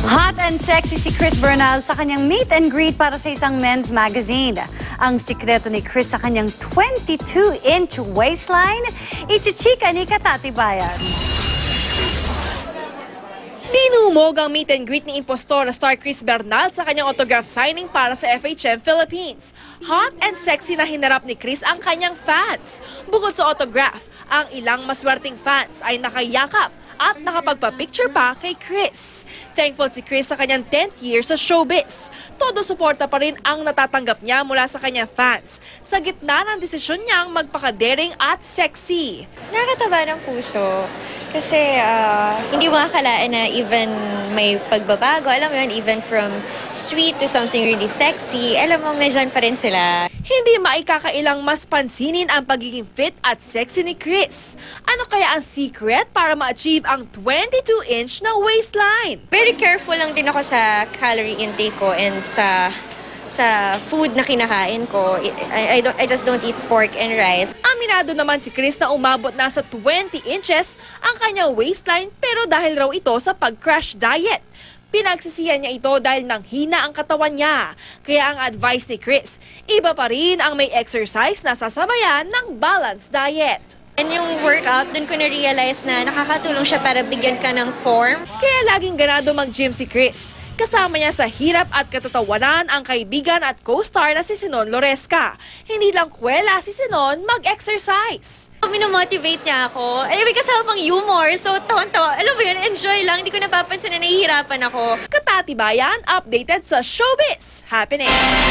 Hot and sexy si Chris Bernal sa kanyang meet and greet para sa isang men's magazine. Ang sikreto ni Chris sa kanyang 22-inch waistline, ichichika ni Katatibayan. Dinumog ang meet and greet ni impostor na star Chris Bernal sa kanyang autograph signing para sa FHM Philippines. Hot and sexy na hinarap ni Chris ang kanyang fans. Bukod sa autograph, ang ilang maswerteng fans ay nakayakap at nakapagpa-picture pa kay Chris. Thankful si Chris sa kanyang 10th year sa showbiz. Todo suporta pa rin ang natatanggap niya mula sa kanyang fans sa gitna ng desisyon niyang magpakadering at sexy. Nakakataba ng puso kasi hindi makakalaan na even may pagbabago. Alam mo yun, even from sweet to something really sexy, alam mo, nandiyan pa rin sila. Hindi maikakailang mas pansinin ang pagiging fit at sexy ni Chris. Ano kaya ang secret para ma-achieve ang 22-inch na waistline? Very careful lang din ako sa calorie intake ko and sa food na kinakain ko. I just don't eat pork and rice. Aminado naman si Chris na umabot na sa 20 inches ang kanyang waistline pero dahil raw ito sa pag-crash diet. Pinagsisihan niya ito dahil nanghina ang katawan niya. Kaya ang advice ni Chris, iba pa rin ang may exercise na sasabayan ng balanced diet. And yung workout, dun ko na-realize na nakakatulong siya para bigyan ka ng form. Kaya laging ganado mag-gym si Chris. Kasama niya sa hirap at katatawanan ang kaibigan at co-star na si Sinon Loresca. Hindi lang kwela si Sinon mag-exercise. Minomotivate niya ako. Ay, may kasama pang humor. So, tawan-tawa. Alam mo yun, enjoy lang. Hindi ko napapansin na nahihirapan ako. Katatibayan, updated sa showbiz. Happenings!